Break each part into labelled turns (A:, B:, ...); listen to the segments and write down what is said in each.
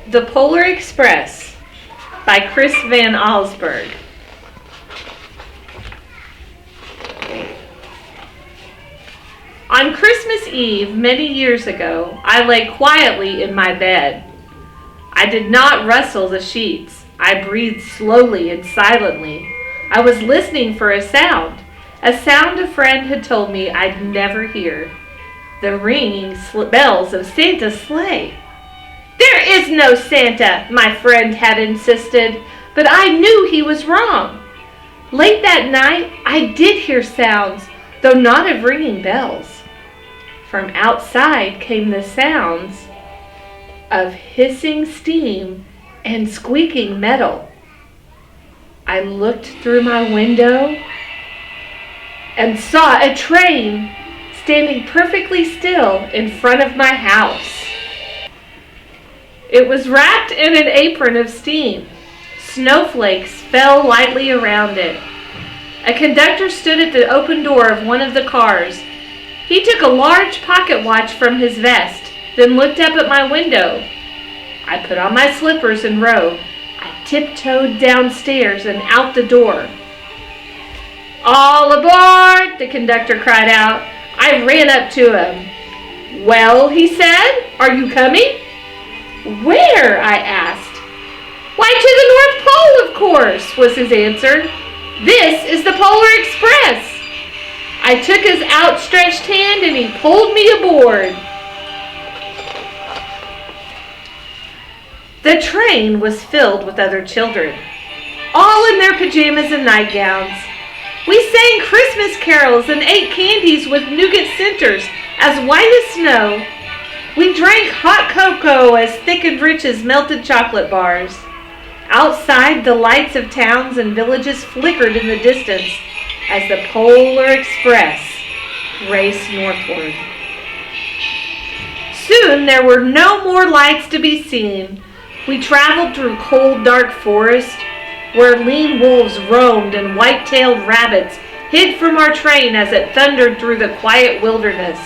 A: The Polar Express by Chris Van Allsburg. On Christmas Eve, many years ago, I lay quietly in my bed. I did not rustle the sheets. I breathed slowly and silently. I was listening for a sound a friend had told me I'd never hear. The ringing bells of Santa's sleigh. "There is no Santa," my friend had insisted, but I knew he was wrong. Late that night, I did hear sounds, though not of ringing bells. From outside came the sounds of hissing steam and squeaking metal. I looked through my window and saw a train standing perfectly still in front of my house. It was wrapped in an apron of steam. Snowflakes fell lightly around it. A conductor stood at the open door of one of the cars. He took a large pocket watch from his vest, then looked up at my window. I put on my slippers and robe. I tiptoed downstairs and out the door. "All aboard!" the conductor cried out. I ran up to him. "Well," he said, "are you coming?" "Where?" I asked. "Why, to the North Pole, of course," was his answer. "This is the Polar Express." I took his outstretched hand and he pulled me aboard. The train was filled with other children, all in their pajamas and nightgowns. We sang Christmas carols and ate candies with nougat centers as white as snow. We drank hot cocoa as thick and rich as melted chocolate bars. Outside, the lights of towns and villages flickered in the distance as the Polar Express raced northward. Soon there were no more lights to be seen. We traveled through cold, dark forest, where lean wolves roamed and white-tailed rabbits hid from our train as it thundered through the quiet wilderness.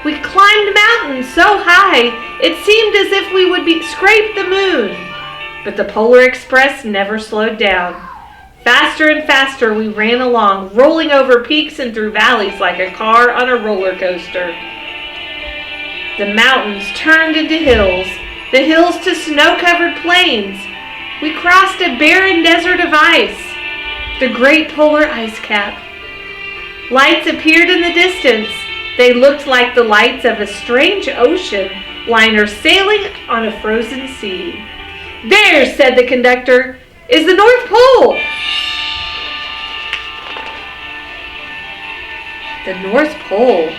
A: We climbed mountains so high it seemed as if we would scrape the moon. But the Polar Express never slowed down. Faster and faster we ran along, rolling over peaks and through valleys like a car on a roller coaster. The mountains turned into hills, the hills to snow-covered plains. We crossed a barren desert of ice, the great polar ice cap. Lights appeared in the distance. They looked like the lights of a strange ocean liner sailing on a frozen sea. "There," said the conductor, "is the North Pole." The North Pole.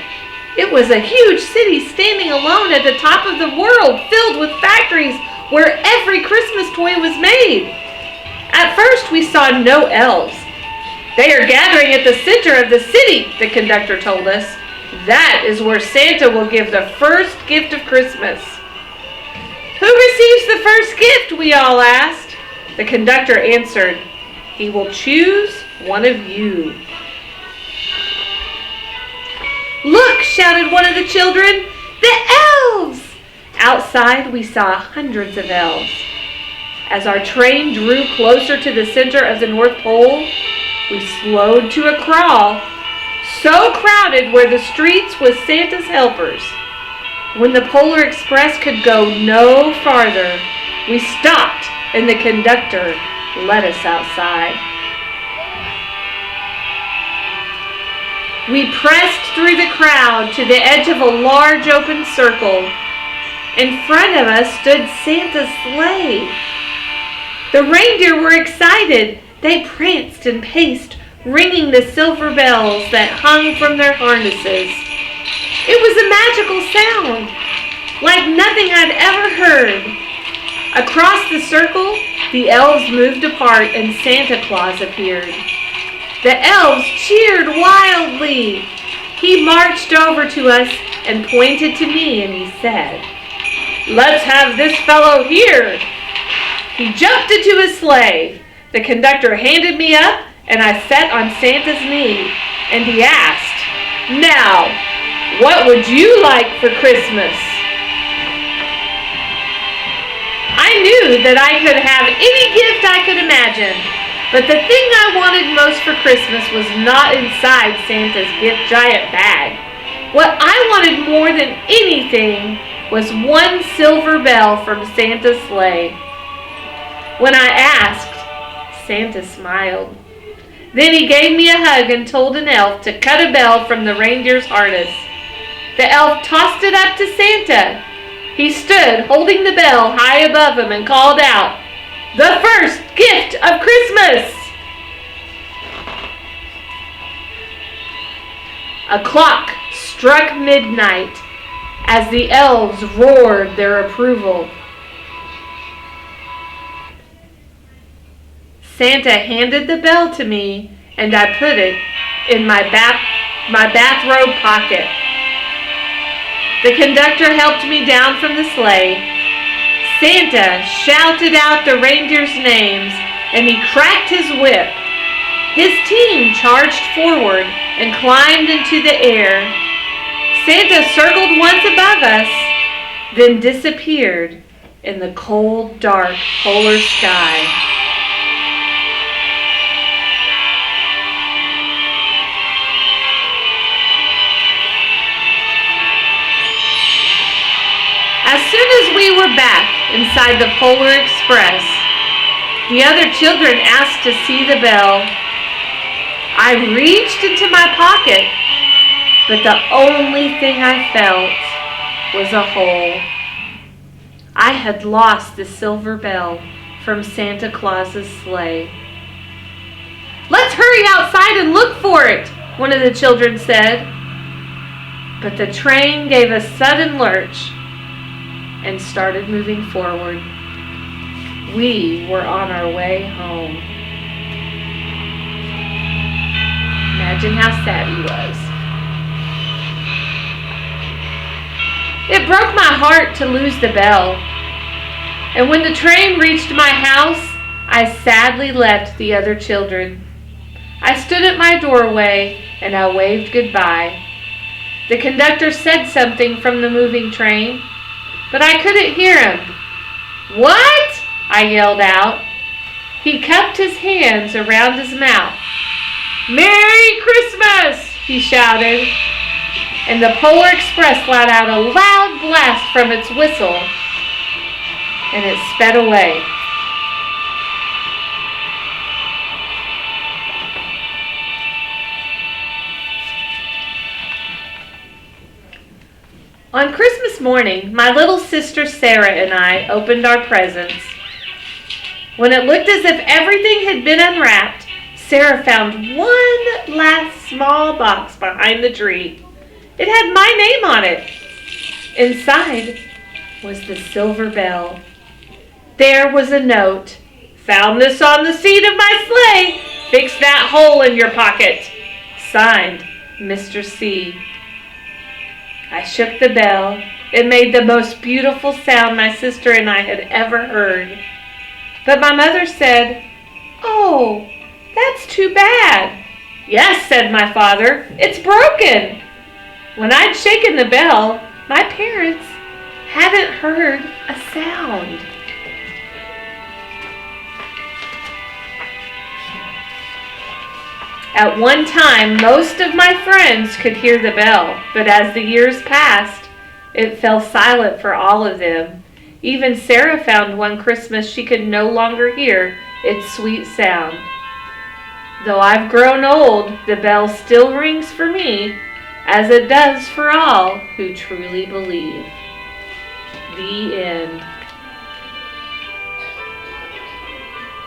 A: It was a huge city standing alone at the top of the world, filled with factories where every Christmas toy was made. At first we saw no elves. "They are gathering at the center of the city," the conductor told us. "That is where Santa will give the first gift of Christmas." "Who receives the first gift?" we all asked. The conductor answered, "He will choose one of you." "Look!" shouted one of the children. "The elves!" Outside, we saw hundreds of elves. As our train drew closer to the center of the North Pole, we slowed to a crawl, so crowded were the streets with Santa's helpers. When the Polar Express could go no farther, we stopped and the conductor let us outside. We pressed through the crowd to the edge of a large open circle. In front of us stood Santa's sleigh. The reindeer were excited. They pranced and paced, ringing the silver bells that hung from their harnesses. It was a magical sound, like nothing I'd ever heard. Across the circle, the elves moved apart and Santa Claus appeared. The elves cheered wildly. He marched over to us and pointed to me and he said, "Let's have this fellow here." He jumped into his sleigh. The conductor handed me up and I sat on Santa's knee and he asked, "Now, what would you like for Christmas?" knew that I could have any gift I could imagine. But the thing I wanted most for Christmas was not inside Santa's gift giant bag. What I wanted more than anything was one silver bell from Santa's sleigh. When I asked, Santa smiled. Then he gave me a hug and told an elf to cut a bell from the reindeer's harness. The elf tossed it up to Santa. He stood holding the bell high above him and called out, "The first gift of Christmas!" A clock struck midnight as the elves roared their approval. Santa handed the bell to me, and I put it in my bathrobe pocket. The conductor helped me down from the sleigh. Santa shouted out the reindeers' names, and he cracked his whip. His team charged forward and climbed into the air. Santa circled once above us, then disappeared in the cold, dark polar sky. As soon as we were back inside the Polar Express, the other children asked to see the bell. I reached into my pocket, but the only thing I felt was a hole. I had lost the silver bell from Santa Claus's sleigh. "Let's hurry outside and look for it," one of the children said. But the train gave a sudden lurch and started moving forward. We were on our way home. Imagine how sad he was. It broke my heart to lose the bell. And when the train reached my house, I sadly left the other children. I stood at my doorway and I waved goodbye. The conductor said something from the moving train, but I couldn't hear him. "What?" I yelled out. He cupped his hands around his mouth. "Merry Christmas!" he shouted, and the Polar Express let out a loud blast from its whistle, and it sped away. On Christmas morning, my little sister Sarah and I opened our presents. When it looked as if everything had been unwrapped, Sarah found one last small box behind the tree. It had my name on it. Inside was the silver bell. There was a note. "Found this on the seat of my sleigh. Fix that hole in your pocket." Signed, Mr. C. I shook the bell. It made the most beautiful sound my sister and I had ever heard. But my mother said, "Oh, that's too bad." "Yes," said my father, "it's broken." When I'd shaken the bell, my parents hadn't heard a sound. At one time, most of my friends could hear the bell, but as the years passed, it fell silent for all of them. Even Sarah found one Christmas she could no longer hear its sweet sound. Though I've grown old, the bell still rings for me, as it does for all who truly believe. The